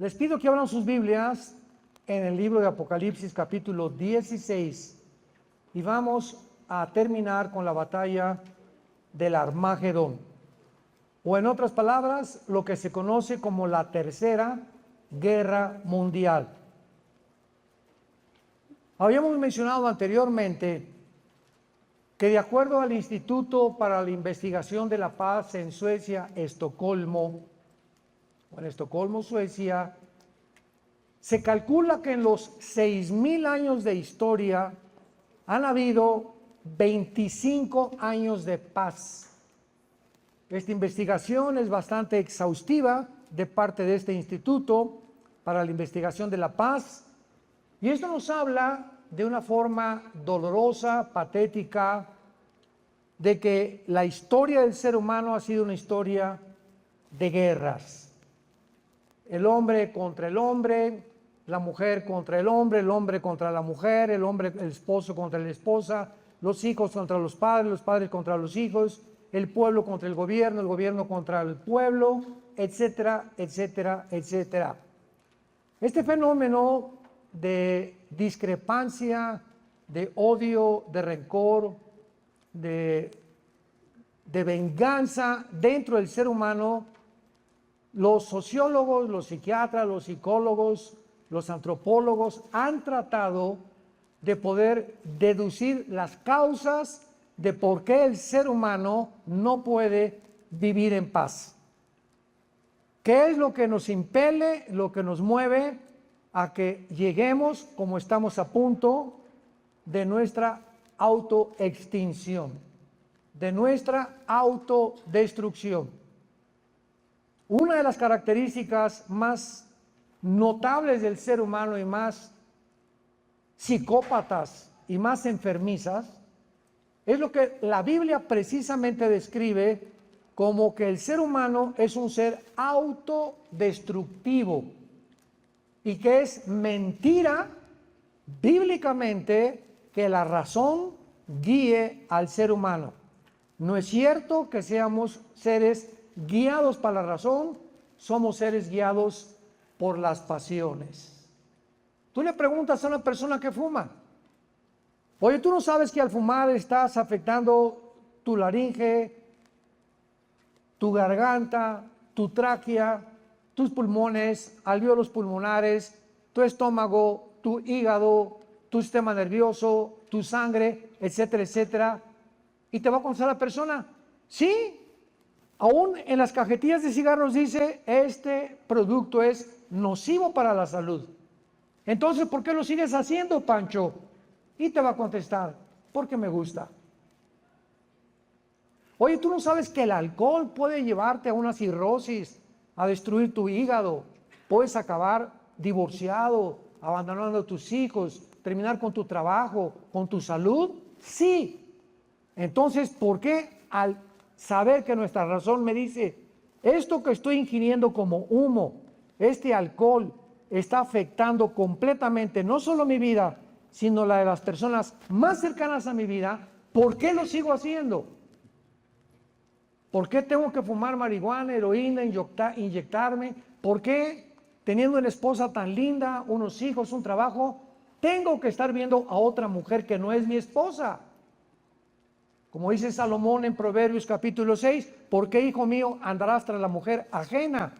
Les pido que abran sus Biblias en el libro de Apocalipsis capítulo 16 y vamos a terminar con la batalla del Armagedón, o en otras palabras, lo que se conoce como la Tercera Guerra Mundial. Habíamos mencionado anteriormente que de acuerdo al Instituto para la Investigación de la Paz en Suecia, Estocolmo, Suecia, se calcula que en los 6,000 años de historia han habido 25 años de paz. Esta investigación es bastante exhaustiva de parte de este Instituto para la Investigación de la Paz, y esto nos habla de una forma dolorosa, patética, de que la historia del ser humano ha sido una historia de guerras. El hombre contra el hombre, la mujer contra el hombre contra la mujer, el esposo contra la esposa, los hijos contra los padres contra los hijos, el pueblo contra el gobierno contra el pueblo, etcétera, etcétera, etcétera. Este fenómeno de discrepancia, de odio, de rencor, de venganza dentro del ser humano, los sociólogos, los psiquiatras, los psicólogos, los antropólogos han tratado de poder deducir las causas de por qué el ser humano no puede vivir en paz. ¿Qué es lo que nos impele, lo que nos mueve a que lleguemos, como estamos a punto, de nuestra autoextinción, de nuestra autodestrucción? Una de las características más notables del ser humano y más psicópatas y más enfermizas es lo que la Biblia precisamente describe como que el ser humano es un ser autodestructivo y que es mentira bíblicamente que la razón guíe al ser humano. No es cierto que seamos seres guiados por la razón, somos seres guiados por las pasiones. Tú le preguntas a una persona que fuma, oye, ¿tú no sabes que al fumar estás afectando tu laringe, tu garganta, tu tráquea, tus pulmones, alvéolos pulmonares, tu estómago, tu hígado, tu sistema nervioso, tu sangre, etcétera, etcétera? Y te va a contestar la persona, sí. Aún en las cajetillas de cigarros dice, este producto es nocivo para la salud. Entonces, ¿por qué lo sigues haciendo, Pancho? Y te va a contestar, porque me gusta. Oye, ¿tú no sabes que el alcohol puede llevarte a una cirrosis, a destruir tu hígado? Puedes acabar divorciado, abandonando a tus hijos, terminar con tu trabajo, con tu salud. Sí. Entonces, ¿por qué al saber que nuestra razón me dice, esto que estoy ingiriendo como humo, este alcohol, está afectando completamente no solo mi vida, sino la de las personas más cercanas a mi vida, ¿por qué lo sigo haciendo? ¿Por qué tengo que fumar marihuana, heroína, inyectarme? ¿Por qué, teniendo una esposa tan linda, unos hijos, un trabajo, tengo que estar viendo a otra mujer que no es mi esposa? Como dice Salomón en Proverbios capítulo 6, ¿por qué, hijo mío, andarás tras la mujer ajena?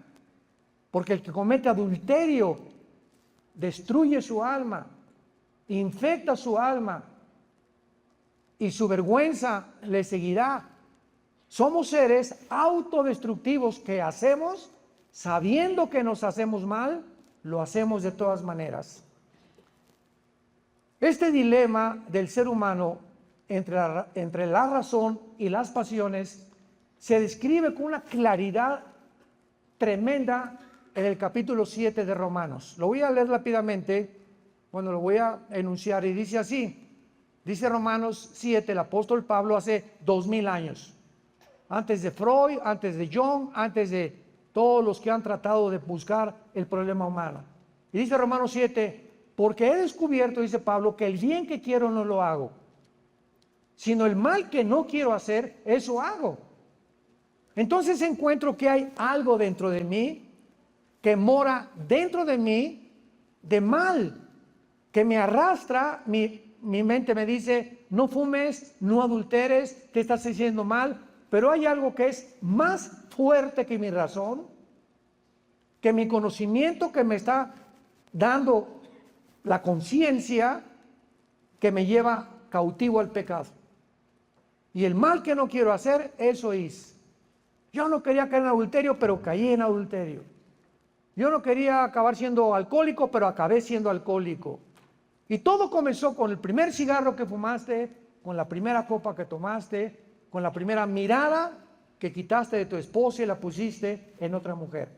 Porque el que comete adulterio destruye su alma, infecta su alma y su vergüenza le seguirá. Somos seres autodestructivos que hacemos, sabiendo que nos hacemos mal, lo hacemos de todas maneras. Este dilema del ser humano entre la razón y las pasiones se describe con una claridad tremenda en el capítulo 7 de Romanos. Lo voy a leer rápidamente, lo voy a enunciar y dice así, dice Romanos 7, el apóstol Pablo hace 2000 años, antes de Freud, antes de Jung, antes de todos los que han tratado de buscar el problema humano. Y dice Romanos 7, porque he descubierto, dice Pablo, que el bien que quiero no lo hago, sino el mal que no quiero hacer, eso hago. Entonces encuentro que hay algo dentro de mí que mora dentro de mí de mal, que me arrastra. Mi mente me dice, no fumes, no adulteres, te estás haciendo mal, pero hay algo que es más fuerte que mi razón, que mi conocimiento, que me está dando la conciencia, que me lleva cautivo al pecado. Y el mal que no quiero hacer, eso es. Yo no quería caer en adulterio, pero caí en adulterio. Yo no quería acabar siendo alcohólico, pero acabé siendo alcohólico. Y todo comenzó con el primer cigarro que fumaste, con la primera copa que tomaste, con la primera mirada que quitaste de tu esposa y la pusiste en otra mujer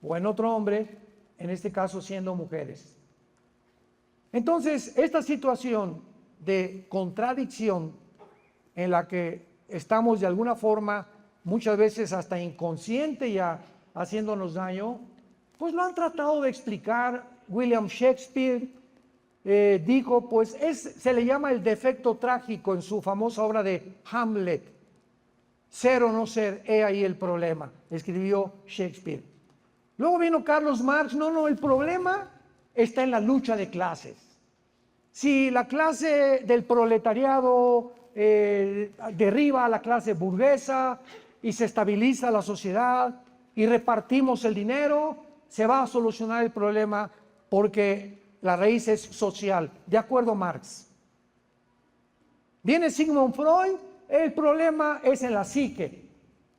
o en otro hombre, en este caso siendo mujeres. Entonces, esta situación de contradicción en la que estamos de alguna forma, muchas veces hasta inconsciente ya haciéndonos daño, pues lo han tratado de explicar. William Shakespeare dijo, pues se le llama el defecto trágico en su famosa obra de Hamlet. Ser o no ser, he ahí el problema, escribió Shakespeare. Luego vino Carlos Marx, no, el problema está en la lucha de clases. Si la clase del proletariado derriba a la clase burguesa y se estabiliza la sociedad y repartimos el dinero, se va a solucionar el problema porque la raíz es social, de acuerdo a Marx. Viene Sigmund Freud, el problema es en la psique.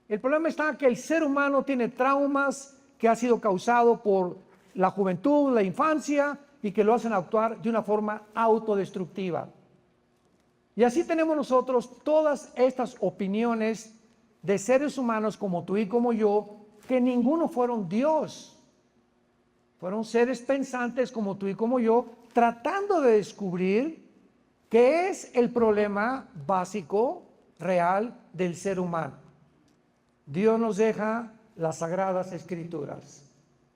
El problema está que el ser humano tiene traumas que ha sido causado por la juventud, la infancia, y que lo hacen actuar de una forma autodestructiva. Y así tenemos nosotros todas estas opiniones de seres humanos como tú y como yo, que ninguno fueron Dios. Fueron seres pensantes como tú y como yo, tratando de descubrir qué es el problema básico, real del ser humano. Dios nos deja las Sagradas Escrituras,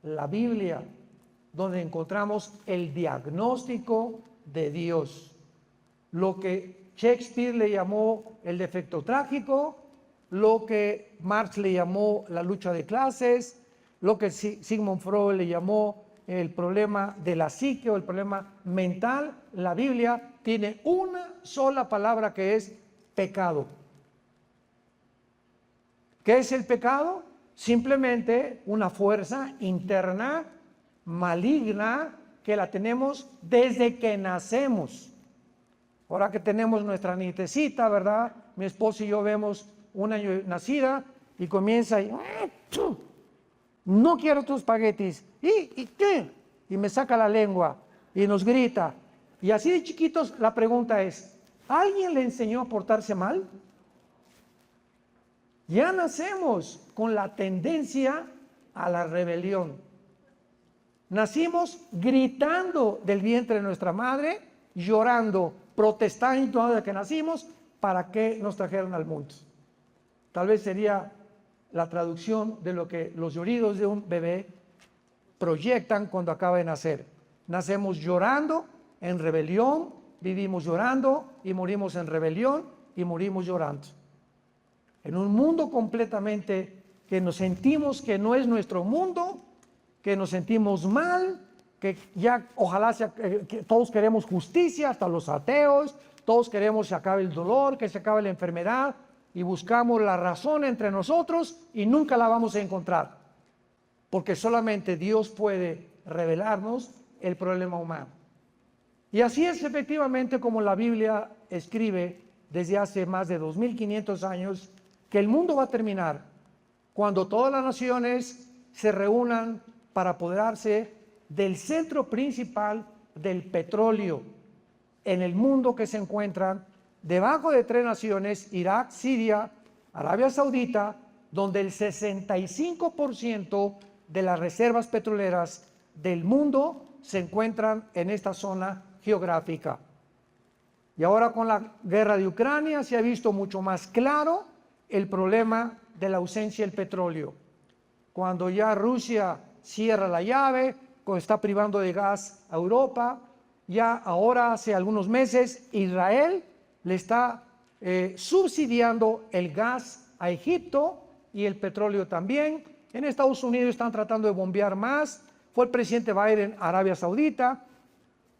la Biblia, donde encontramos el diagnóstico de Dios. Lo que Shakespeare le llamó el defecto trágico, lo que Marx le llamó la lucha de clases, lo que Sigmund Freud le llamó el problema de la psique o el problema mental. La Biblia tiene una sola palabra que es pecado. ¿Qué es el pecado? Simplemente una fuerza interna maligna que la tenemos desde que nacemos. Ahora que tenemos nuestra nietecita, ¿verdad? Mi esposo y yo vemos un año nacida y comienza y no quiero tus espaguetis y me saca la lengua y nos grita. Y así de chiquitos la pregunta es, ¿alguien le enseñó a portarse mal? Ya nacemos con la tendencia a la rebelión. Nacimos gritando del vientre de nuestra madre, llorando, protestando desde que nacimos para que nos trajeron al mundo. Tal vez sería la traducción de lo que los lloridos de un bebé proyectan cuando acaba de nacer. Nacemos llorando, en rebelión, vivimos llorando y morimos en rebelión y morimos llorando. En un mundo completamente que nos sentimos que no es nuestro mundo, que nos sentimos mal, que ya ojalá que todos queremos justicia, hasta los ateos, todos queremos que se acabe el dolor, que se acabe la enfermedad, y buscamos la razón entre nosotros y nunca la vamos a encontrar, porque solamente Dios puede revelarnos el problema humano. Y así es efectivamente como la Biblia escribe desde hace más de 2500 años que el mundo va a terminar cuando todas las naciones se reúnan para apoderarse del centro principal del petróleo en el mundo, que se encuentran debajo de 3 naciones: Irak, Siria, Arabia Saudita, donde el 65% de las reservas petroleras del mundo se encuentran en esta zona geográfica. Y ahora con la guerra de Ucrania se ha visto mucho más claro el problema de la ausencia del petróleo. Cuando ya Rusia cierra la llave, cuando está privando de gas a Europa, ya ahora hace algunos meses Israel le está subsidiando el gas a Egipto y el petróleo también. En Estados Unidos están tratando de bombear más. Fue el presidente Biden a Arabia Saudita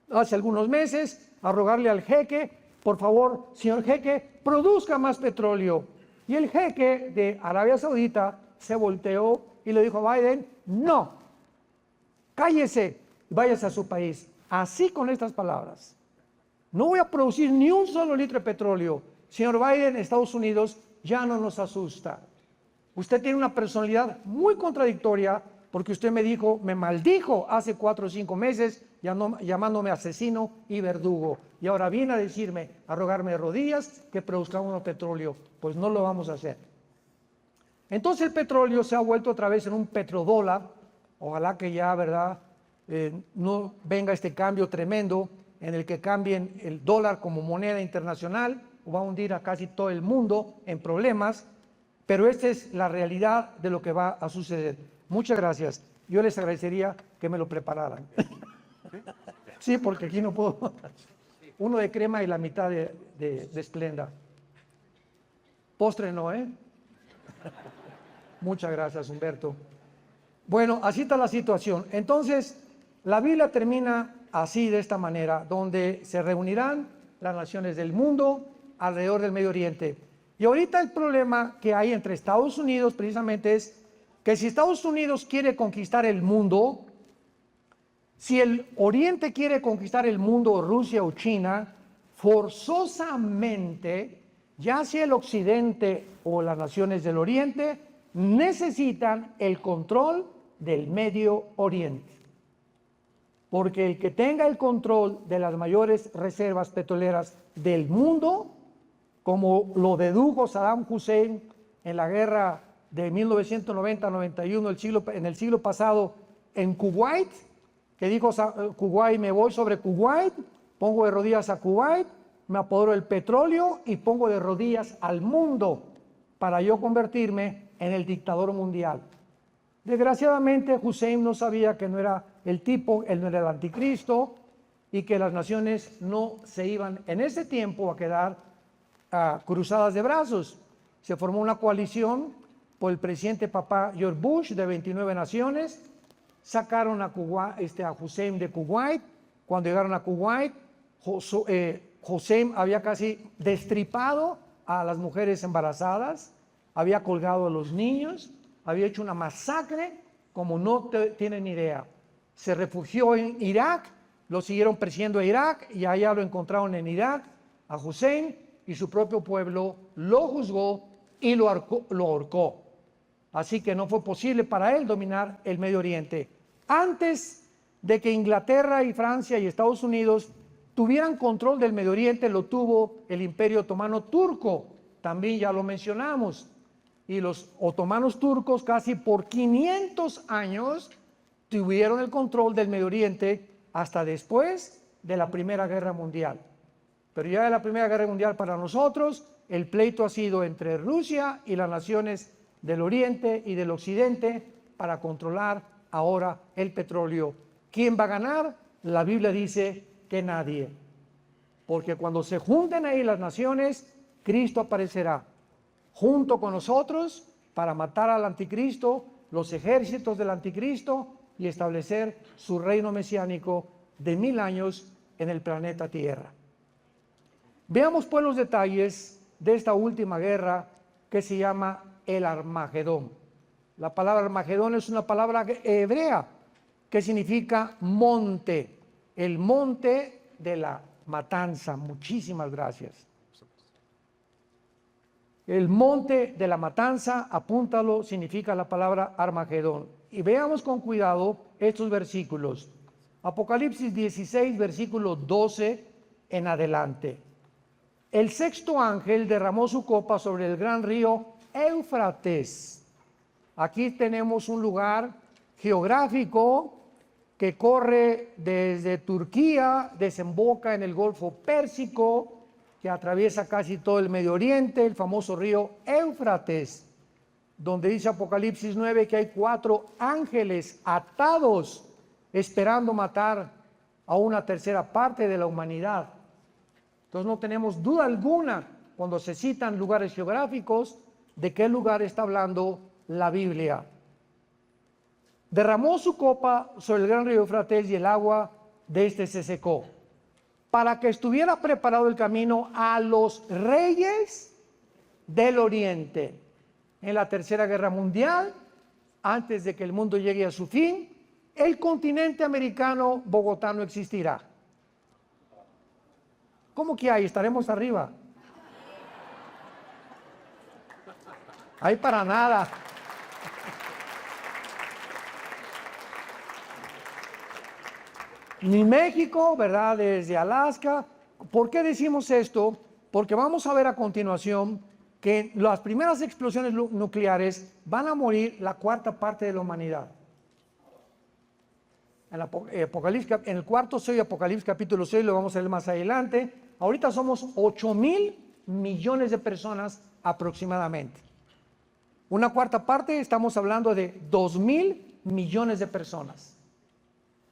hace algunos meses a rogarle al jeque, por favor, señor jeque, produzca más petróleo. Y el jeque de Arabia Saudita se volteó y le dijo a Biden, no, cállese, váyase a su país. Así, con estas palabras: no voy a producir ni un solo litro de petróleo. Señor Biden, Estados Unidos ya no nos asusta. Usted tiene una personalidad muy contradictoria, porque usted me maldijo hace 4 o 5 meses, llamándome asesino y verdugo. Y ahora viene a decirme, a rogarme de rodillas, que produzcamos petróleo. Pues no lo vamos a hacer. Entonces el petróleo se ha vuelto otra vez en un petrodólar. Ojalá que ya, ¿verdad?, no venga este cambio tremendo en el que cambien el dólar como moneda internacional, o va a hundir a casi todo el mundo en problemas. Pero esta es la realidad de lo que va a suceder. Muchas gracias. Yo les agradecería que me lo prepararan. Sí, porque aquí no puedo. Uno de crema y la mitad de Splenda. Postre no, ¿eh? Muchas gracias, Humberto. Bueno, así está la situación. Entonces, la Biblia termina así, de esta manera, donde se reunirán las naciones del mundo alrededor del Medio Oriente. Y ahorita el problema que hay entre Estados Unidos precisamente es que si Estados Unidos quiere conquistar el mundo, si el Oriente quiere conquistar el mundo, Rusia o China, forzosamente, ya sea el Occidente o las naciones del Oriente, necesitan el control del Medio Oriente. Porque el que tenga el control de las mayores reservas petroleras del mundo, como lo dedujo Saddam Hussein en la guerra de 1990-91, en el siglo pasado, en Kuwait, que dijo Kuwait, me voy sobre Kuwait, pongo de rodillas a Kuwait, me apodero del petróleo y pongo de rodillas al mundo para yo convertirme en el dictador mundial. Desgraciadamente, Hussein no sabía que no era el tipo, él no era el anticristo, y que las naciones no se iban en ese tiempo a quedar cruzadas de brazos. Se formó una coalición por el presidente papá George Bush de 29 naciones, sacaron a Hussein de Kuwait. Cuando llegaron a Kuwait, Hussein había casi destripado a las mujeres embarazadas, había colgado a los niños, había hecho una masacre como no tienen idea. Se refugió en Irak, lo siguieron persiguiendo a Irak y allá lo encontraron en Irak, a Hussein, y su propio pueblo lo juzgó y lo ahorcó. Así que no fue posible para él dominar el Medio Oriente. Antes de que Inglaterra y Francia y Estados Unidos tuvieran control del Medio Oriente, lo tuvo el Imperio Otomano Turco, también ya lo mencionamos. Y los otomanos turcos casi por 500 años tuvieron el control del Medio Oriente hasta después de la Primera Guerra Mundial. Pero ya de la Primera Guerra Mundial para nosotros, el pleito ha sido entre Rusia y las naciones del Oriente y del Occidente para controlar ahora el petróleo. ¿Quién va a ganar? La Biblia dice que nadie. Porque cuando se junten ahí las naciones, Cristo aparecerá junto con nosotros para matar al anticristo, los ejércitos del anticristo, y establecer su reino mesiánico de 1000 años en el planeta Tierra. Veamos pues los detalles de esta última guerra que se llama el Armagedón. La palabra Armagedón es una palabra hebrea que significa monte, el monte de la matanza. Muchísimas gracias. El monte de la matanza, apúntalo, significa la palabra Armagedón. Y veamos con cuidado estos versículos. Apocalipsis 16, versículo 12 en adelante. El sexto ángel derramó su copa sobre el gran río Éufrates. Aquí tenemos un lugar geográfico que corre desde Turquía, desemboca en el Golfo Pérsico, que atraviesa casi todo el Medio Oriente, el famoso río Éufrates, donde dice Apocalipsis 9 que hay 4 ángeles atados esperando matar a una tercera parte de la humanidad. Entonces no tenemos duda alguna, cuando se citan lugares geográficos, de qué lugar está hablando la Biblia. derramó su copa sobre el gran río Éufrates y el agua de este se secó, para que estuviera preparado el camino a los reyes del oriente. En la Tercera Guerra Mundial, antes de que el mundo llegue a su fin, el continente americano, Bogotá, no existirá. ¿Cómo que hay? Estaremos arriba. Ahí para nada. Ni México, ¿verdad? Desde Alaska. ¿Por qué decimos esto? Porque vamos a ver a continuación que las primeras explosiones nucleares van a morir la cuarta parte de la humanidad. En el cuarto sello, Apocalipsis capítulo 6, lo vamos a leer más adelante. Ahorita somos 8,000 millones de personas aproximadamente. Una cuarta parte, estamos hablando de 2,000 millones de personas.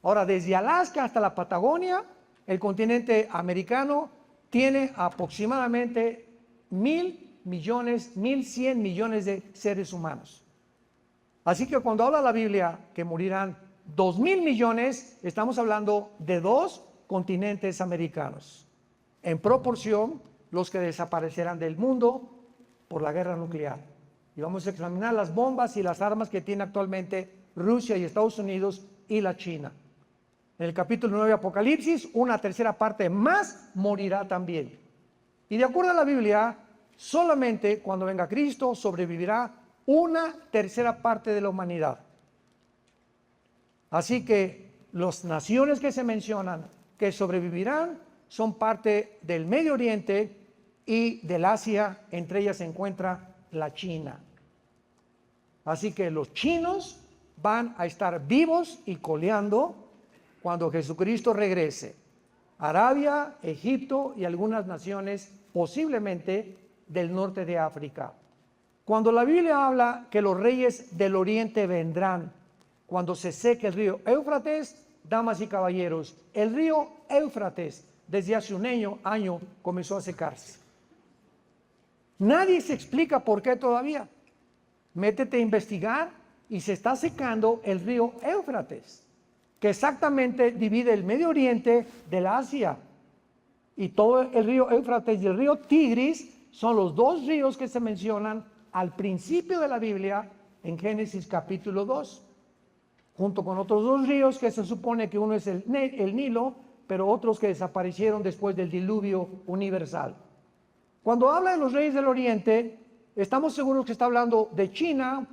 Ahora, desde Alaska hasta la Patagonia, el continente americano tiene aproximadamente 1,000 millones, 1,100 millones de seres humanos. Así que cuando habla la Biblia que morirán 2,000 millones, estamos hablando de 2 continentes americanos. En proporción, los que desaparecerán del mundo por la guerra nuclear. Y vamos a examinar las bombas y las armas que tiene actualmente Rusia y Estados Unidos y la China. En el capítulo 9 de Apocalipsis, una tercera parte más morirá también. Y de acuerdo a la Biblia, solamente cuando venga Cristo sobrevivirá una tercera parte de la humanidad. Así que las naciones que se mencionan que sobrevivirán son parte del Medio Oriente y del Asia. Entre ellas se encuentra la China. Así que los chinos van a estar vivos y coleando cuando Jesucristo regrese. Arabia, Egipto y algunas naciones posiblemente del norte de África. Cuando la Biblia habla que los reyes del oriente vendrán, cuando se seque el río Éufrates, damas y caballeros, el río Éufrates desde hace un año comenzó a secarse. Nadie se explica por qué todavía. Métete a investigar y se está secando el río Éufrates, que exactamente divide el Medio Oriente del Asia. Y todo el río Éufrates y el río Tigris son los 2 ríos que se mencionan al principio de la Biblia en Génesis capítulo 2, junto con otros 2 ríos que se supone que uno es el Nilo, pero otros que desaparecieron después del diluvio universal. Cuando habla de los reyes del Oriente, estamos seguros que está hablando de China,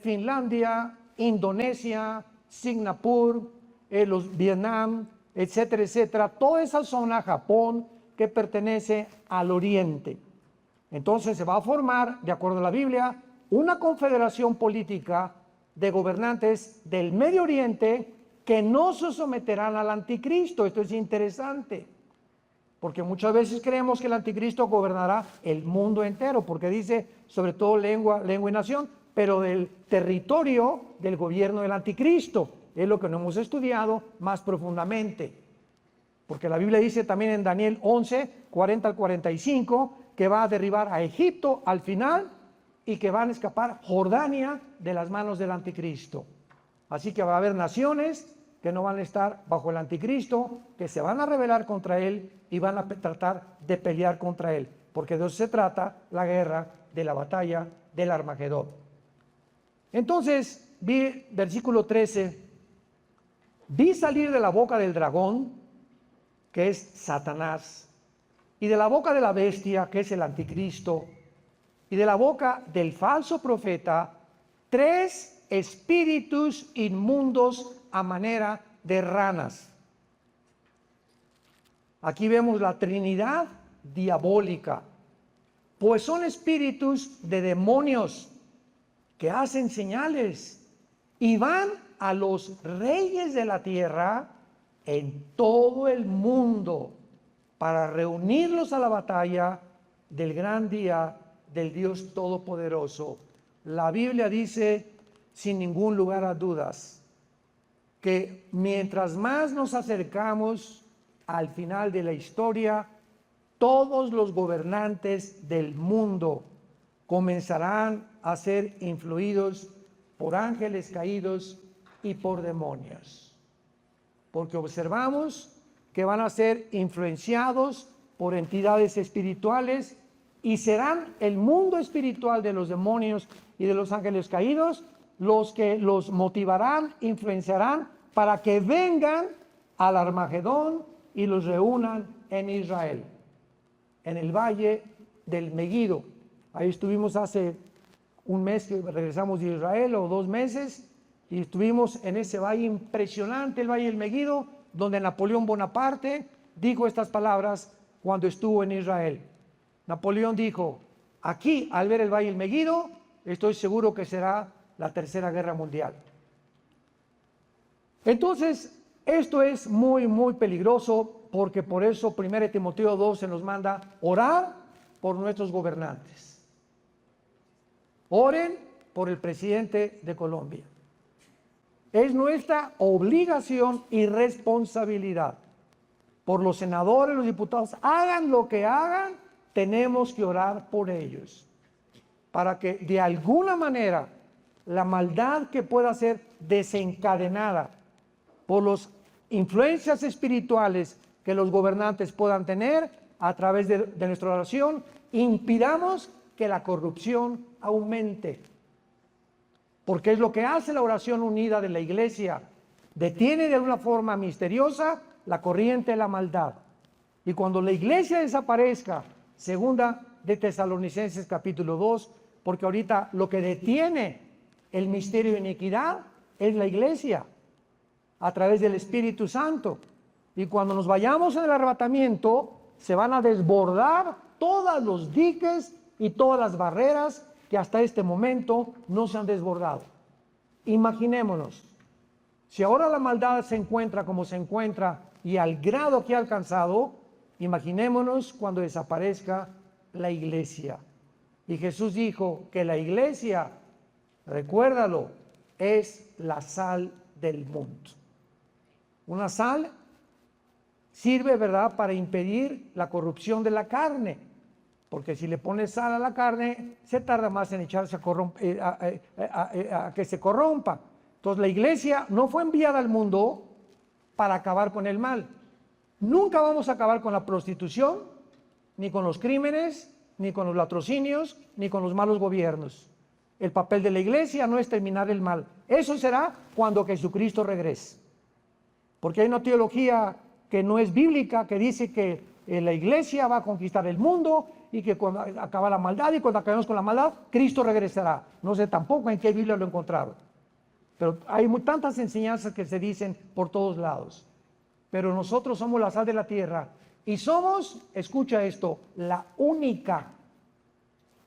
Finlandia, Indonesia, Singapur, Vietnam, etcétera, etcétera. Toda esa zona, Japón, que pertenece al Oriente. Entonces se va a formar, de acuerdo a la Biblia, una confederación política de gobernantes del Medio Oriente que no se someterán al anticristo. Esto es interesante, porque muchas veces creemos que el anticristo gobernará el mundo entero, porque dice sobre todo lengua y nación, pero del territorio del gobierno del anticristo. Es lo que no hemos estudiado más profundamente, porque la Biblia dice también en Daniel 11, 40 al 45, que va a derribar a Egipto al final y que van a escapar Jordania de las manos del anticristo. Así que va a haber naciones que no van a estar bajo el anticristo, que se van a rebelar contra él y van a tratar de pelear contra él, porque de eso se trata la guerra de la batalla del Armagedón. Entonces, versículo 13, vi salir de la boca del dragón, que es Satanás, y de la boca de la bestia, que es el anticristo, y de la boca del falso profeta, 3 espíritus inmundos a manera de ranas. Aquí vemos la Trinidad diabólica, pues son espíritus de demonios que hacen señales y van a los reyes de la tierra en todo el mundo para reunirlos a la batalla del gran día del Dios Todopoderoso. La Biblia dice, sin ningún lugar a dudas, que mientras más nos acercamos al final de la historia, todos los gobernantes del mundo comenzarán a ser influidos por ángeles caídos y por demonios. Porque observamos que van a ser influenciados por entidades espirituales y serán el mundo espiritual de los demonios y de los ángeles caídos los que los motivarán, influenciarán para que vengan al Armagedón y los reúnan en Israel, en el valle del Megido. Ahí estuvimos hace un mes que regresamos de Israel, o 2 meses, y estuvimos en ese valle impresionante, el valle del Megido, donde Napoleón Bonaparte dijo estas palabras cuando estuvo en Israel. Napoleón dijo: aquí, al ver el valle del Megido, estoy seguro que será la Tercera Guerra Mundial. Entonces, esto es muy, muy peligroso, porque por eso 1 Timoteo 2 se nos manda orar por nuestros gobernantes. Oren por el presidente de Colombia. Es nuestra obligación y responsabilidad. Por los senadores, los diputados, hagan lo que hagan, tenemos que orar por ellos, para que de alguna manera la maldad que pueda ser desencadenada por las influencias espirituales que los gobernantes puedan tener a través de nuestra oración, impidamos que la corrupción aumente. Porque es lo que hace la oración unida de la iglesia. Detiene de alguna forma misteriosa la corriente de la maldad. Y cuando la iglesia desaparezca, segunda de Tesalonicenses capítulo 2, porque ahorita lo que detiene el misterio de iniquidad es la iglesia, a través del Espíritu Santo. Y cuando nos vayamos en el arrebatamiento, se van a desbordar todos los diques y todas las barreras que hasta este momento no se han desbordado. Imaginémonos, si ahora la maldad se encuentra como se encuentra y al grado que ha alcanzado, imaginémonos cuando desaparezca la iglesia. Y Jesús dijo que la iglesia, recuérdalo, es la sal del mundo. Una sal sirve, ¿verdad?, para impedir la corrupción de la carne. Porque si le pones sal a la carne, se tarda más en echarse a que se corrompa. Entonces la iglesia no fue enviada al mundo para acabar con el mal. Nunca vamos a acabar con la prostitución, ni con los crímenes, ni con los latrocinios, ni con los malos gobiernos. El papel de la iglesia no es terminar el mal. Eso será cuando Jesucristo regrese. Porque hay una teología que no es bíblica, que dice que la iglesia va a conquistar el mundo y que cuando acaba la maldad y cuando acabemos con la maldad, Cristo regresará. No sé tampoco en qué Biblia lo encontraron. Pero hay tantas enseñanzas que se dicen por todos lados. Pero nosotros somos la sal de la tierra y somos, escucha esto, la única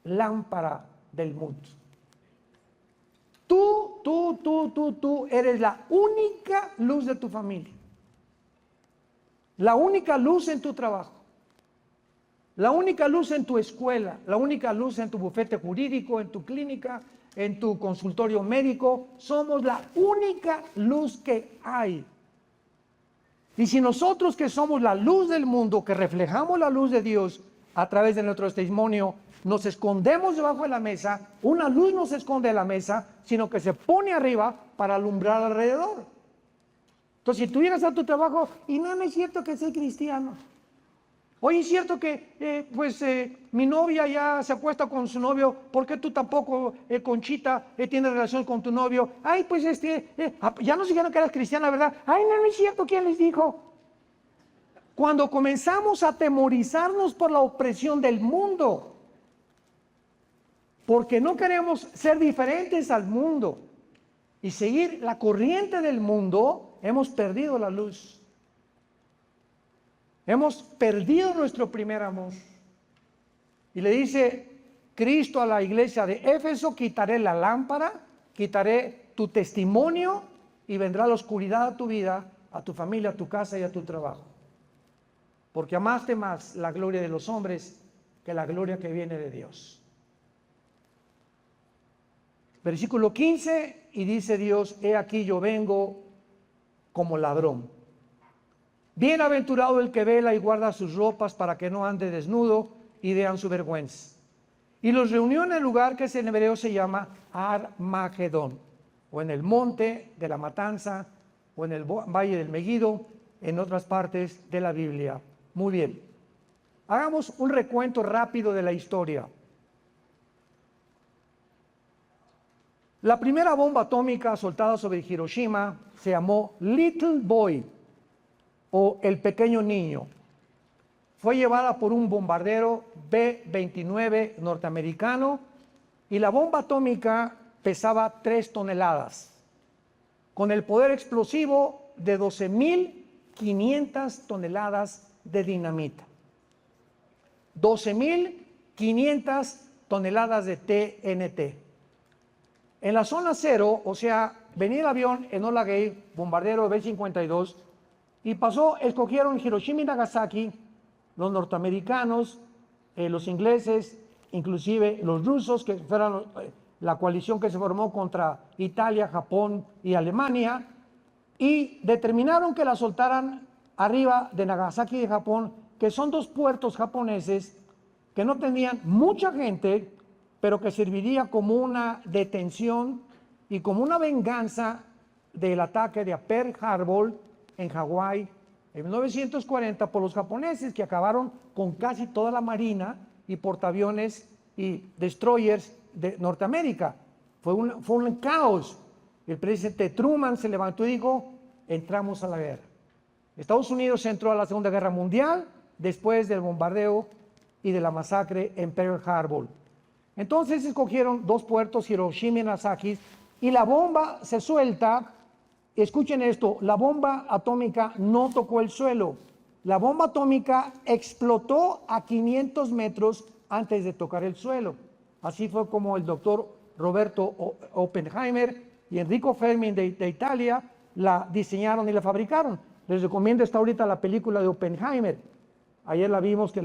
lámpara del mundo. Tú eres la única luz de tu familia. La única luz en tu trabajo. La única luz en tu escuela. La única luz en tu bufete jurídico, en tu clínica, en tu consultorio médico. Somos la única luz que hay. Y si nosotros, que somos la luz del mundo, que reflejamos la luz de Dios a través de nuestro testimonio, nos escondemos debajo de la mesa, una luz no se esconde de la mesa, sino que se pone arriba para alumbrar alrededor. Entonces, si tú llegas a tu trabajo y no es cierto que soy cristiano. Oye, es cierto que mi novia ya se acuesta con su novio, ¿por qué tú tampoco, Conchita, tienes relación con tu novio? Ay, pues ya nos dijeron que eras cristiana, ¿verdad? Ay, no es cierto, ¿quién les dijo? Cuando comenzamos a atemorizarnos por la opresión del mundo, porque no queremos ser diferentes al mundo y seguir la corriente del mundo, hemos perdido la luz. Hemos perdido nuestro primer amor. Y le dice Cristo a la iglesia de Éfeso: quitaré la lámpara, quitaré tu testimonio y vendrá la oscuridad a tu vida, a tu familia, a tu casa y a tu trabajo. Porque amaste más la gloria de los hombres que la gloria que viene de Dios. Versículo 15, y dice Dios: he aquí yo vengo como ladrón. Bienaventurado el que vela y guarda sus ropas para que no ande desnudo y vean su vergüenza. Y los reunió en el lugar que en hebreo se llama Armagedón. o en el monte de la Matanza, o en el Valle del Megiddo, en otras partes de la Biblia. Muy bien. Hagamos un recuento rápido de la historia. La primera bomba atómica soltada sobre Hiroshima se llamó Little Boy, o el pequeño niño. Fue llevada por un bombardero B-29 norteamericano y la bomba atómica pesaba 3 toneladas, con el poder explosivo de 12.500 toneladas de dinamita. 12.500 toneladas de TNT. En la zona cero, o sea, venía el avión Enola Gay, bombardero B-52, y escogieron Hiroshima y Nagasaki, los norteamericanos, los ingleses, inclusive los rusos, que fueron la coalición que se formó contra Italia, Japón y Alemania, y determinaron que la soltaran arriba de Nagasaki y de Japón, que son 2 puertos japoneses que no tenían mucha gente, pero que serviría como una detención y como una venganza del ataque de Pearl Harbor en Hawái en 1940 por los japoneses, que acabaron con casi toda la marina y portaaviones y destroyers de Norteamérica. Fue un caos. El presidente Truman se levantó y dijo: entramos a la guerra. Estados Unidos entró a la Segunda Guerra Mundial después del bombardeo y de la masacre en Pearl Harbor. Entonces escogieron 2 puertos, Hiroshima y Nagasaki, y la bomba se suelta. Escuchen esto, la bomba atómica no tocó el suelo. La bomba atómica explotó a 500 metros antes de tocar el suelo. Así fue como el doctor Roberto Oppenheimer y Enrico Fermi de Italia la diseñaron y la fabricaron. Les recomiendo hasta ahorita la película de Oppenheimer. Ayer la vimos, que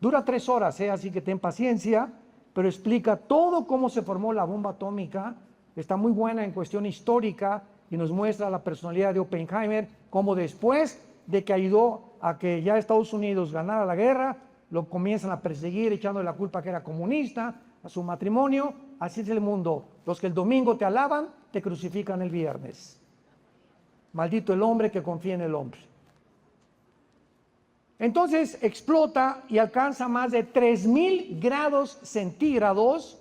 dura 3 horas, así que ten paciencia, pero explica todo cómo se formó la bomba atómica. Está muy buena en cuestión histórica y nos muestra la personalidad de Oppenheimer, cómo después de que ayudó a que ya Estados Unidos ganara la guerra, lo comienzan a perseguir echándole la culpa que era comunista, a su matrimonio. Así es el mundo. Los que el domingo te alaban, te crucifican el viernes. Maldito el hombre que confía en el hombre. Entonces explota y alcanza más de 3.000 grados centígrados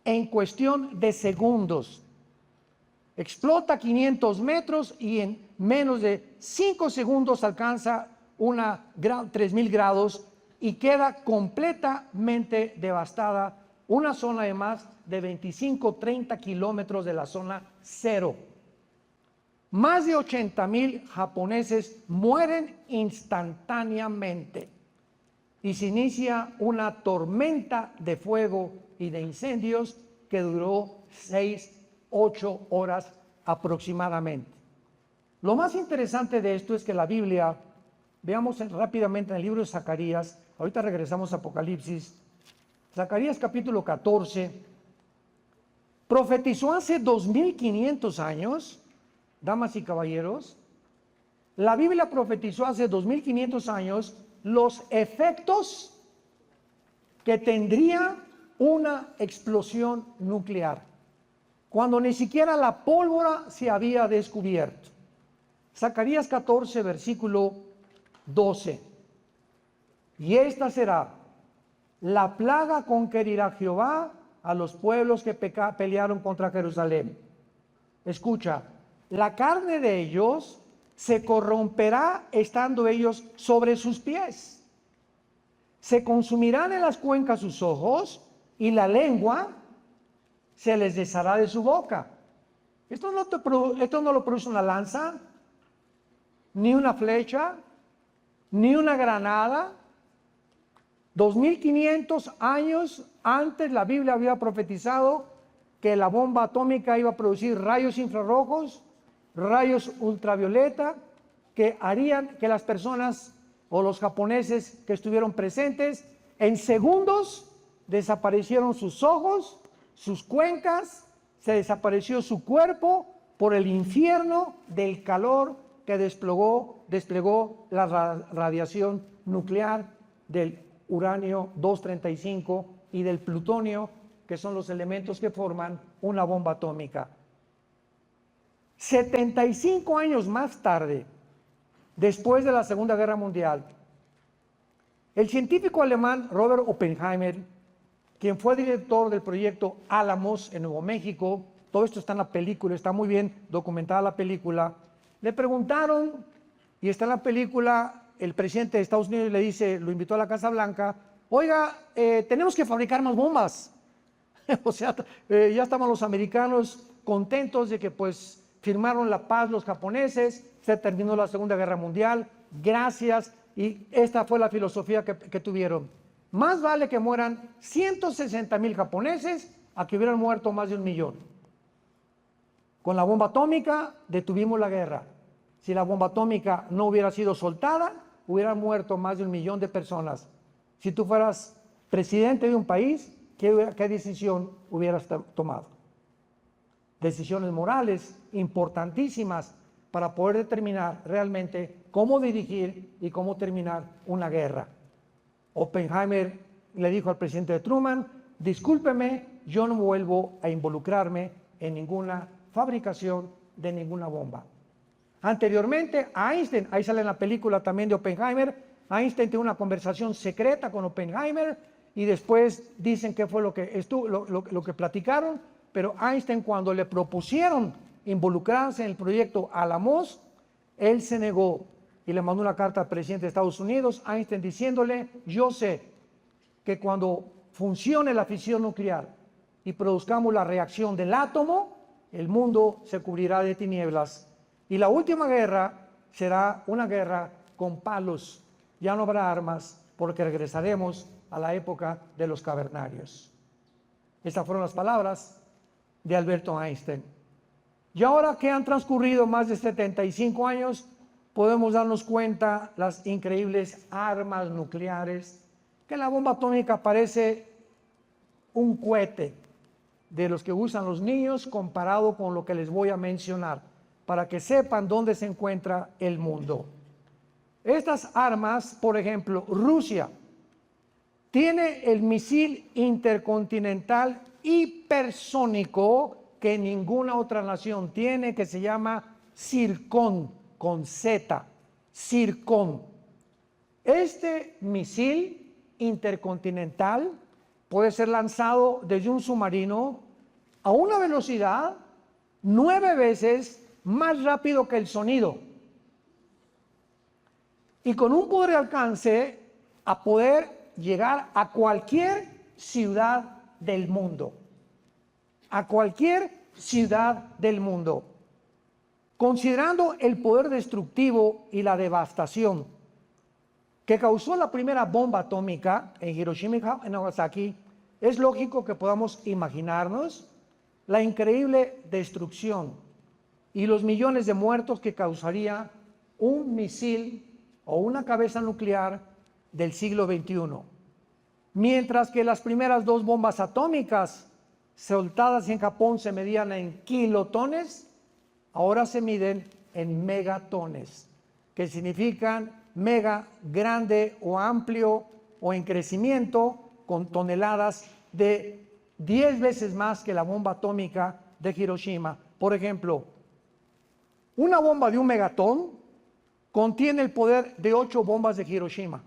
en cuestión de segundos. Explota a 500 metros y en menos de 5 segundos alcanza 3.000 grados y queda completamente devastada una zona de más de 25-30 kilómetros de la zona cero. Más de 80.000 japoneses mueren instantáneamente y se inicia una tormenta de fuego y de incendios que duró 6-8 horas aproximadamente. Lo más interesante de esto es que la Biblia, veamos rápidamente en el libro de Zacarías, ahorita regresamos a Apocalipsis, Zacarías capítulo 14, profetizó hace 2.500 años, damas y caballeros. La Biblia profetizó hace 2.500 años los efectos que tendría una explosión nuclear, cuando ni siquiera la pólvora se había descubierto. Zacarías 14, versículo 12. Y esta será la plaga con que herirá Jehová a los pueblos que pelearon contra Jerusalén. Escucha, la carne de ellos se corromperá estando ellos sobre sus pies. Se consumirán en las cuencas sus ojos y la lengua se les deshará de su boca. Esto no lo produce una lanza, ni una flecha, ni una granada. 2.500 años antes la Biblia había profetizado que la bomba atómica iba a producir rayos infrarrojos, rayos ultravioleta, que harían que las personas o los japoneses que estuvieron presentes en segundos desaparecieron sus ojos, sus cuencas, se desapareció su cuerpo por el infierno del calor que desplegó la radiación nuclear del uranio 235 y del plutonio, que son los elementos que forman una bomba atómica. 75 años más tarde, después de la Segunda Guerra Mundial, el científico alemán Robert Oppenheimer, quien fue director del proyecto Álamos en Nuevo México, todo esto está en la película, está muy bien documentada la película, le preguntaron, y está en la película, el presidente de Estados Unidos le dice, lo invitó a la Casa Blanca, oiga, tenemos que fabricar más bombas. O sea, ya estaban los americanos contentos de que pues firmaron la paz los japoneses, se terminó la Segunda Guerra Mundial, gracias, y esta fue la filosofía que tuvieron. Más vale que mueran 160,000 japoneses a que hubieran muerto más de 1,000,000. Con la bomba atómica detuvimos la guerra. Si la bomba atómica no hubiera sido soltada, hubieran muerto más de 1,000,000 de personas. Si tú fueras presidente de un país, ¿qué decisión hubieras tomado? Decisiones morales importantísimas para poder determinar realmente cómo dirigir y cómo terminar una guerra. Oppenheimer le dijo al presidente Truman, discúlpeme, yo no vuelvo a involucrarme en ninguna fabricación de ninguna bomba. Anteriormente, Einstein, ahí sale en la película también de Oppenheimer, Einstein tiene una conversación secreta con Oppenheimer y después dicen qué fue lo que platicaron, pero Einstein cuando le propusieron involucrarse en el proyecto Álamos, él se negó y le mandó una carta al presidente de Estados Unidos, Einstein diciéndole, yo sé que cuando funcione la fisión nuclear y produzcamos la reacción del átomo, el mundo se cubrirá de tinieblas. Y la última guerra será una guerra con palos. Ya no habrá armas porque regresaremos a la época de los cavernarios. Estas fueron las palabras de Alberto Einstein. Y ahora que han transcurrido más de 75 años, podemos darnos cuenta las increíbles armas nucleares, que la bomba atómica parece un cohete de los que usan los niños comparado con lo que les voy a mencionar, para que sepan dónde se encuentra el mundo. Estas armas, por ejemplo, Rusia tiene el misil intercontinental hipersónico que ninguna otra nación tiene, que se llama Zircon, con Z, Zircon. Este misil intercontinental puede ser lanzado desde un submarino a una velocidad 9 veces más rápido que el sonido y con un poder de alcance a poder llegar a cualquier ciudad del mundo, a cualquier ciudad del mundo. Considerando el poder destructivo y la devastación que causó la primera bomba atómica en Hiroshima y Nagasaki, es lógico que podamos imaginarnos la increíble destrucción y los millones de muertos que causaría un misil o una cabeza nuclear del siglo XXI. Mientras que las primeras 2 bombas atómicas soltadas en Japón se medían en kilotones, ahora se miden en megatones, que significan mega, grande o amplio o en crecimiento, con toneladas de 10 veces más que la bomba atómica de Hiroshima. Por ejemplo, una bomba de 1 megatón contiene el poder de 8 bombas de Hiroshima.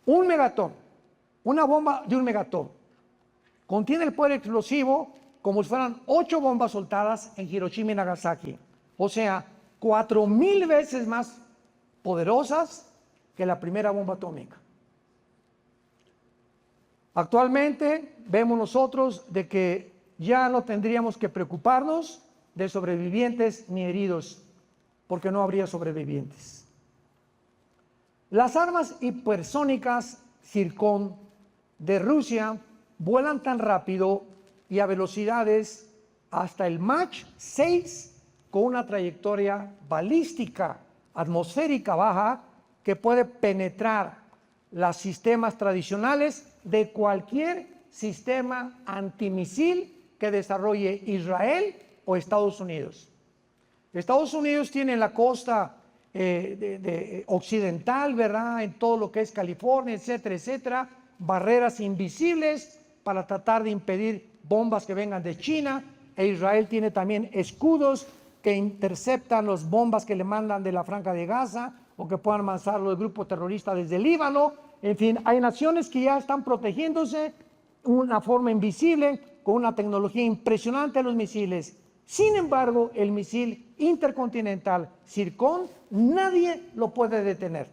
1 megatón, una bomba de 1 megatón, contiene el poder explosivo como si fueran 8 bombas soltadas en Hiroshima y Nagasaki. O sea, 4,000 veces más poderosas que la primera bomba atómica. Actualmente vemos nosotros de que ya no tendríamos que preocuparnos de sobrevivientes ni heridos, porque no habría sobrevivientes. Las armas hipersónicas Zircon de Rusia vuelan tan rápido y a velocidades hasta el Mach 6 con una trayectoria balística atmosférica baja que puede penetrar los sistemas tradicionales de cualquier sistema antimisil que desarrolle Israel o Estados Unidos. Estados Unidos tiene la costa occidental, ¿verdad? En todo lo que es California, etcétera, etcétera, barreras invisibles para tratar de impedir bombas que vengan de China, e Israel tiene también escudos que interceptan las bombas que le mandan de la Franja de Gaza o que puedan lanzar los grupos terroristas desde el Líbano. En fin, hay naciones que ya están protegiéndose de una forma invisible con una tecnología impresionante de los misiles. Sin embargo, el misil intercontinental Zircon nadie lo puede detener.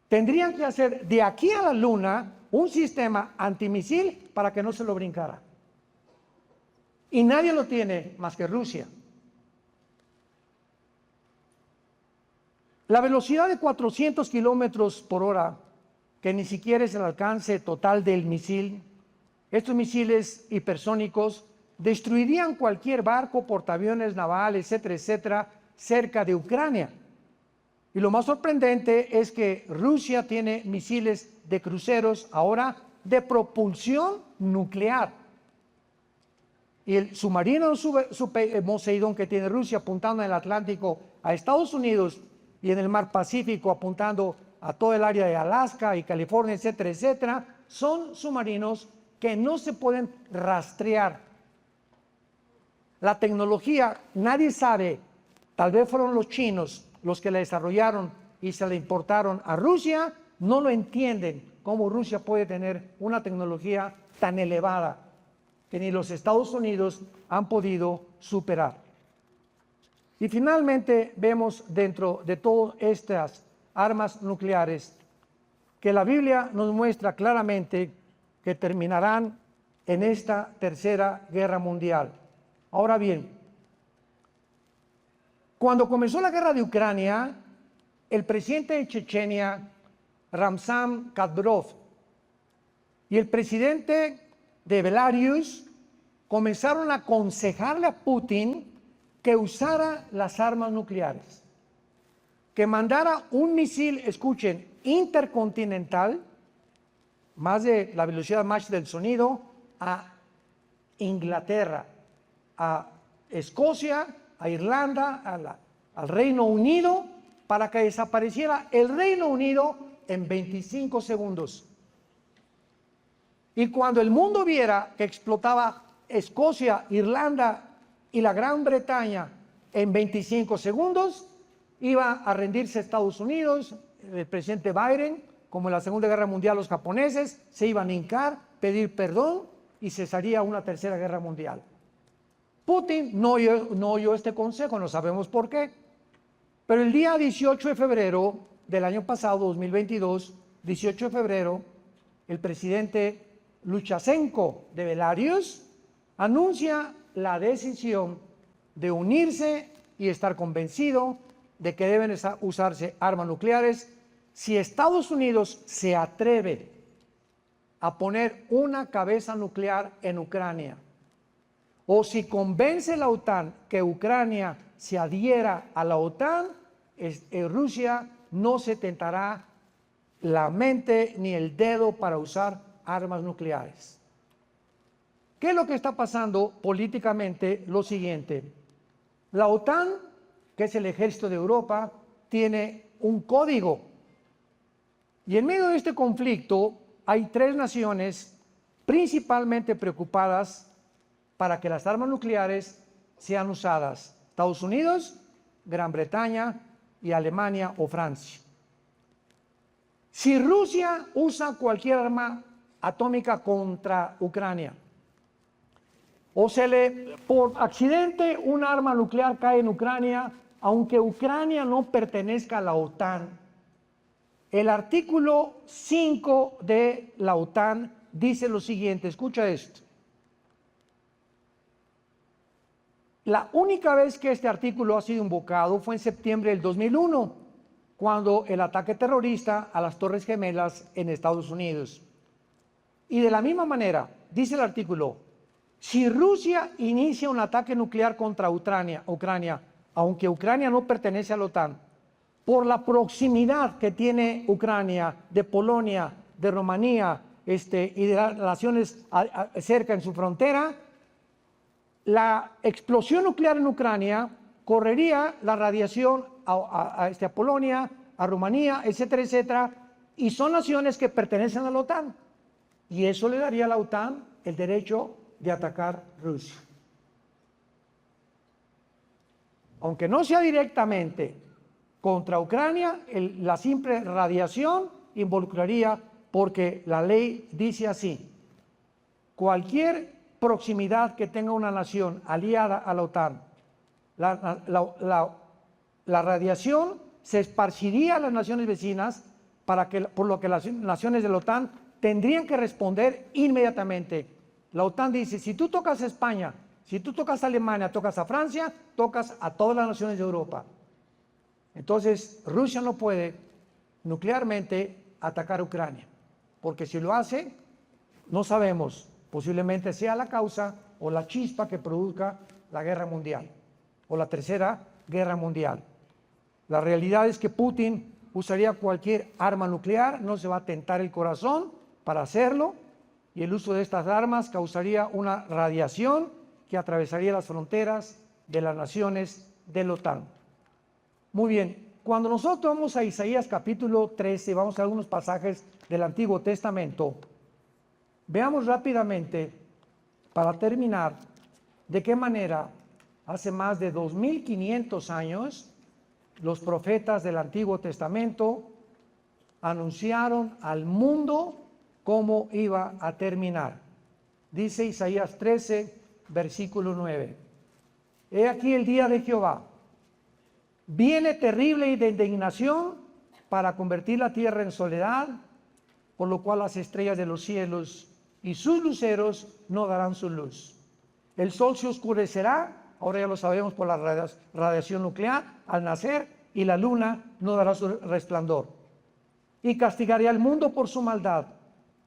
Tendrían que hacer de aquí a la Luna un sistema antimisil para que no se lo brincara. Y nadie lo tiene más que Rusia. La velocidad de 400 kilómetros por hora, que ni siquiera es el alcance total del misil, estos misiles hipersónicos destruirían cualquier barco, portaaviones naval, etcétera, etcétera, cerca de Ucrania. Y lo más sorprendente es que Rusia tiene misiles de cruceros ahora de propulsión nuclear. Y el submarino Poseidón que tiene Rusia apuntando en el Atlántico a Estados Unidos y en el mar Pacífico apuntando a todo el área de Alaska y California, etcétera, etcétera, son submarinos que no se pueden rastrear. La tecnología, nadie sabe, tal vez fueron los chinos los que la desarrollaron y se la importaron a Rusia, no lo entienden cómo Rusia puede tener una tecnología tan elevada que ni los Estados Unidos han podido superar. Y finalmente vemos dentro de todas estas armas nucleares que la Biblia nos muestra claramente que terminarán en esta tercera guerra mundial. Ahora bien, cuando comenzó la guerra de Ucrania, el presidente de Chechenia, Ramzan Kadyrov, y el presidente de Belarus comenzaron a aconsejarle a Putin que usara las armas nucleares, que mandara un misil, escuchen, intercontinental, más de la velocidad Mach del sonido, a Inglaterra, a Escocia, a Irlanda, al Reino Unido, para que desapareciera el Reino Unido en 25 segundos. Y cuando el mundo viera que explotaba Escocia, Irlanda y la Gran Bretaña en 25 segundos, iba a rendirse Estados Unidos, el presidente Biden, como en la Segunda Guerra Mundial los japoneses, se iban a hincar, pedir perdón y cesaría una tercera guerra mundial. Putin no oyó este consejo, no sabemos por qué, pero el día 18 de febrero del año pasado, 2022, 18 de febrero, el presidente Lukashenko de Belarus anuncia la decisión de unirse y estar convencido de que deben usarse armas nucleares si Estados Unidos se atreve a poner una cabeza nuclear en Ucrania, o si convence la OTAN que Ucrania se adhiera a la OTAN, Rusia no se tentará la mente ni el dedo para usar armas nucleares. ¿Qué es lo que está pasando políticamente? Lo siguiente: la OTAN, que es el ejército de Europa, tiene un código. Y en medio de este conflicto hay tres naciones principalmente preocupadas para que las armas nucleares sean usadas: Estados Unidos, Gran Bretaña y Alemania o Francia. Si Rusia usa cualquier arma atómica contra Ucrania, o por accidente un arma nuclear cae en Ucrania, aunque Ucrania no pertenezca a la OTAN, el artículo 5 de la OTAN dice lo siguiente, escucha esto. La única vez que este artículo ha sido invocado fue en septiembre del 2001, cuando el ataque terrorista a las Torres Gemelas en Estados Unidos. Y de la misma manera, dice el artículo, si Rusia inicia un ataque nuclear contra Ucrania, aunque Ucrania no pertenece a la OTAN, por la proximidad que tiene Ucrania de Polonia, de Rumanía y de las naciones cerca en su frontera, la explosión nuclear en Ucrania correría la radiación a Polonia, a Rumanía, etcétera, etcétera, y son naciones que pertenecen a la OTAN. Y eso le daría a la OTAN el derecho de atacar Rusia. Aunque no sea directamente contra Ucrania, la simple radiación involucraría, porque la ley dice así: cualquier proximidad que tenga una nación aliada a la OTAN, la radiación se esparciría a las naciones vecinas, por lo que las naciones de la OTAN tendrían que responder inmediatamente. La OTAN dice: si tú tocas a España, si tú tocas a Alemania, tocas a Francia, tocas a todas las naciones de Europa. Entonces, Rusia no puede nuclearmente atacar a Ucrania, porque si lo hace, no sabemos, posiblemente sea la causa o la chispa que produzca la guerra mundial o la tercera guerra mundial. La realidad es que Putin usaría cualquier arma nuclear, no se va a tentar el corazón para hacerlo, y el uso de estas armas causaría una radiación que atravesaría las fronteras de las naciones de la OTAN. Muy bien, cuando nosotros vamos a Isaías capítulo 13, vamos a algunos pasajes del Antiguo Testamento, veamos rápidamente, para terminar, de qué manera hace más de 2500 años los profetas del Antiguo Testamento anunciaron al mundo cómo iba a terminar. Dice Isaías 13, versículo 9. He aquí el día de Jehová. Viene terrible y de indignación para convertir la tierra en soledad, por lo cual las estrellas de los cielos y sus luceros no darán su luz. El sol se oscurecerá, ahora ya lo sabemos por la radiación nuclear, al nacer, y la luna no dará su resplandor. Y castigaré al mundo por su maldad,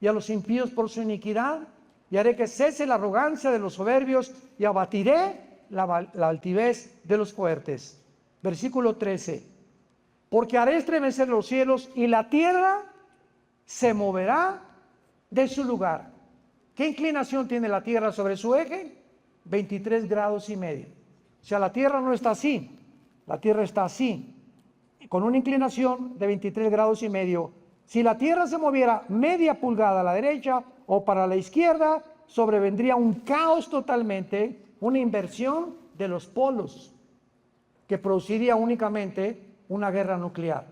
y a los impíos por su iniquidad, y haré que cese la arrogancia de los soberbios, y abatiré la altivez de los fuertes. Versículo 13. Porque haré estremecer los cielos, y la tierra se moverá de su lugar. ¿Qué inclinación tiene la tierra sobre su eje? 23 grados y medio. O sea, la tierra no está así, la tierra está así, con una inclinación de 23 grados y medio. Si la tierra se moviera media pulgada a la derecha o para la izquierda, sobrevendría un caos totalmente, una inversión de los polos, que produciría únicamente una guerra nuclear.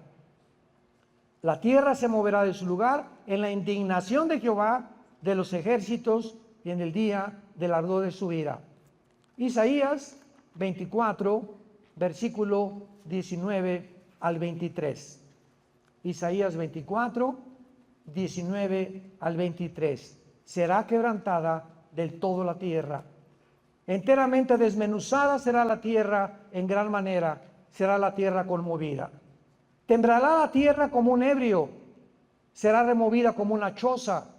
La tierra se moverá de su lugar en la indignación de Jehová de los ejércitos y en el día del ardor de su ira. Isaías 24, versículo 19 al 23. Isaías 24, 19 al 23. Será quebrantada del todo la tierra. Enteramente desmenuzada será la tierra en gran manera, será la tierra conmovida. Temblará la tierra como un ebrio, será removida como una choza,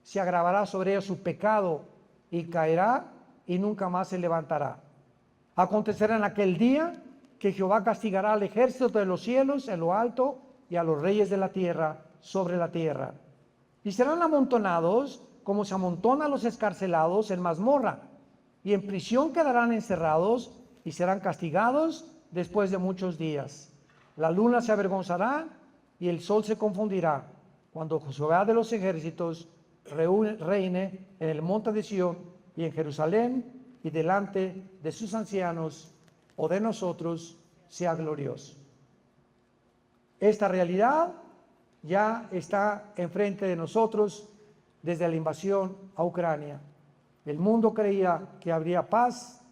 se agravará sobre ella su pecado y caerá y nunca más se levantará. Acontecerá en aquel día que Jehová castigará al ejército de los cielos en lo alto y a los reyes de la tierra sobre la tierra. Y serán amontonados como se amontonan los escarcelados en mazmorra, y en prisión quedarán encerrados y serán castigados después de muchos días. La luna se avergonzará y el sol se confundirá cuando Jehová de los ejércitos reine en el monte de Sión y en Jerusalén, y delante de sus ancianos o de nosotros sea glorioso. Esta realidad ya está enfrente de nosotros desde la invasión a Ucrania. El mundo creía que habría paz,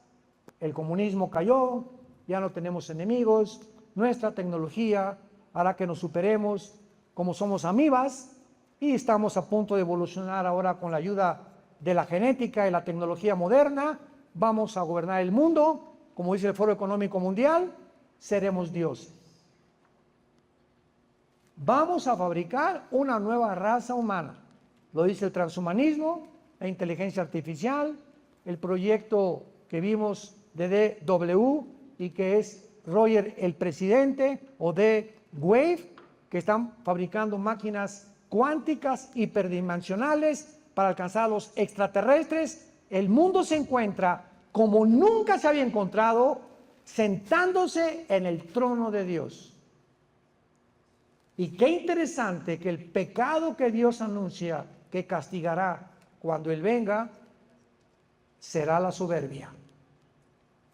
el comunismo cayó, ya no tenemos enemigos, nuestra tecnología hará que nos superemos como somos amibas, y estamos a punto de evolucionar ahora con la ayuda de la genética y la tecnología moderna. Vamos a gobernar el mundo, como dice el Foro Económico Mundial, seremos dioses. Vamos a fabricar una nueva raza humana, lo dice el transhumanismo, la inteligencia artificial, el proyecto que vimos de DW y que es Roger el presidente, o de Wave, que están fabricando máquinas cuánticas hiperdimensionales para alcanzar a los extraterrestres. El mundo se encuentra como nunca se había encontrado, sentándose en el trono de Dios. Y qué interesante que el pecado que Dios anuncia que castigará cuando Él venga, será la soberbia.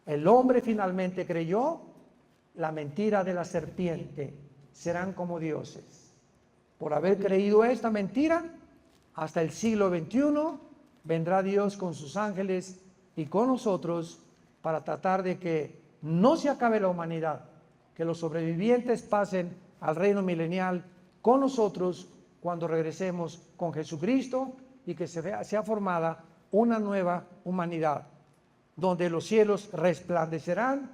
El hombre finalmente creyó la mentira de la serpiente, serán como dioses. Por haber creído esta mentira, hasta el siglo XXI vendrá Dios con sus ángeles y con nosotros para tratar de que no se acabe la humanidad, que los sobrevivientes pasen al reino milenial con nosotros cuando regresemos con Jesucristo y que sea formada una nueva humanidad, donde los cielos resplandecerán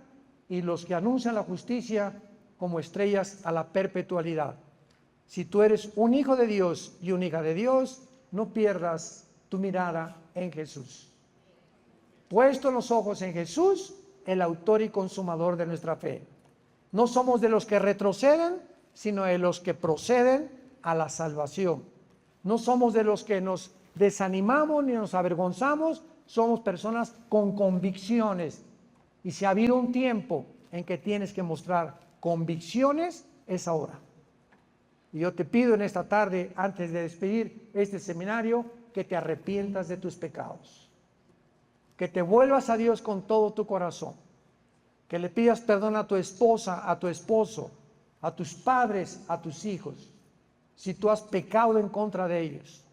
y los que anuncian la justicia como estrellas a la perpetualidad. Si tú eres un hijo de Dios y una hija de Dios, no pierdas tu mirada en Jesús. Puesto los ojos en Jesús, el autor y consumador de nuestra fe. No somos de los que retroceden, sino de los que proceden a la salvación. No somos de los que nos desanimamos ni nos avergonzamos, somos personas con convicciones. Y si ha habido un tiempo en que tienes que mostrar convicciones, es ahora. Y yo te pido en esta tarde, antes de despedir este seminario, que te arrepientas de tus pecados, que te vuelvas a Dios con todo tu corazón, que le pidas perdón a tu esposa, a tu esposo, a tus padres, a tus hijos, si tú has pecado en contra de ellos,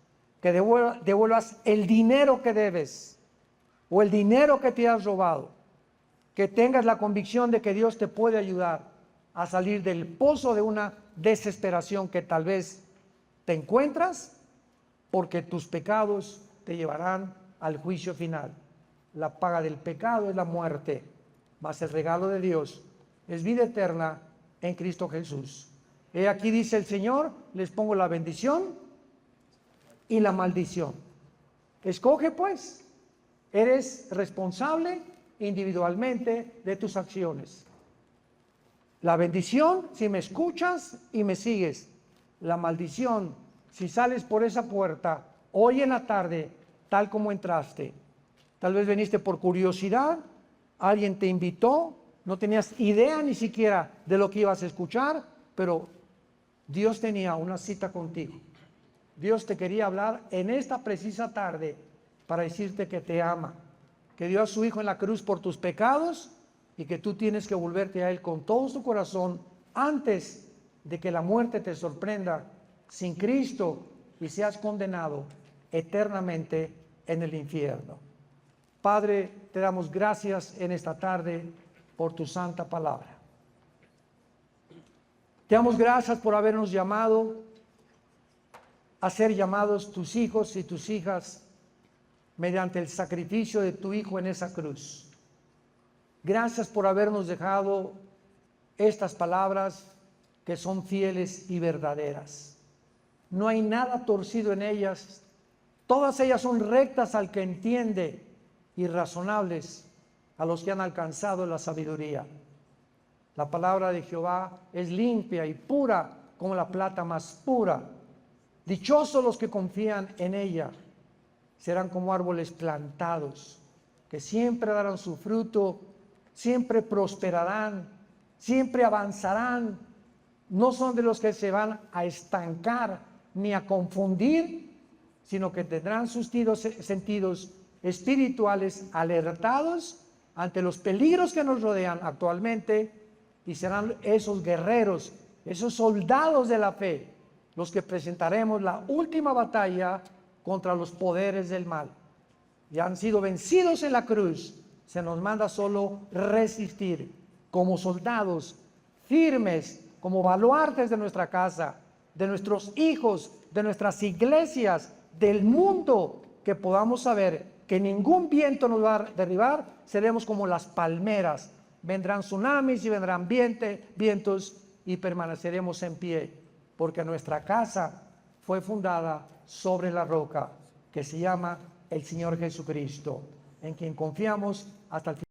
que devuelvas el dinero que debes o el dinero que te has robado, que tengas la convicción de que Dios te puede ayudar a salir del pozo de una desesperación que tal vez te encuentras, porque tus pecados te llevarán al juicio final. La paga del pecado es la muerte, mas el regalo de Dios es vida eterna en Cristo Jesús. Aquí dice el Señor, les pongo la bendición y la maldición. Escoge pues, eres responsable individualmente de tus acciones. La bendición, si me escuchas y me sigues. La maldición, si sales por esa puerta hoy en la tarde, tal como entraste. Tal vez viniste por curiosidad, alguien te invitó, no tenías idea ni siquiera de lo que ibas a escuchar, pero Dios tenía una cita contigo. Dios te quería hablar en esta precisa tarde para decirte que te ama, que dio a su Hijo en la cruz por tus pecados y que tú tienes que volverte a Él con todo tu corazón antes de que la muerte te sorprenda sin Cristo y seas condenado eternamente en el infierno. Padre, te damos gracias en esta tarde por tu santa palabra. Te damos gracias por habernos llamado a ser llamados tus hijos y tus hijas mediante el sacrificio de tu Hijo en esa cruz. Gracias por habernos dejado estas palabras que son fieles y verdaderas. No hay nada torcido en ellas. Todas ellas son rectas al que entiende y razonables a los que han alcanzado la sabiduría. La palabra de Jehová es limpia y pura como la plata más pura. Dichosos los que confían en ella. Serán como árboles plantados, que siempre darán su fruto, siempre prosperarán, siempre avanzarán. No son de los que se van a estancar ni a confundir, sino que tendrán sus sentidos espirituales alertados ante los peligros que nos rodean actualmente, y serán esos guerreros, esos soldados de la fe, los que presentaremos la última batalla contra los poderes del mal. Ya han sido vencidos en la cruz. Se nos manda solo resistir como soldados firmes, como baluartes de nuestra casa, de nuestros hijos, de nuestras iglesias, del mundo, que podamos saber que ningún viento nos va a derribar. Seremos como las palmeras. Vendrán tsunamis y vendrán vientos y permaneceremos en pie, porque nuestra casa fue fundada sobre la roca que se llama el Señor Jesucristo, en quien confiamos hasta el final.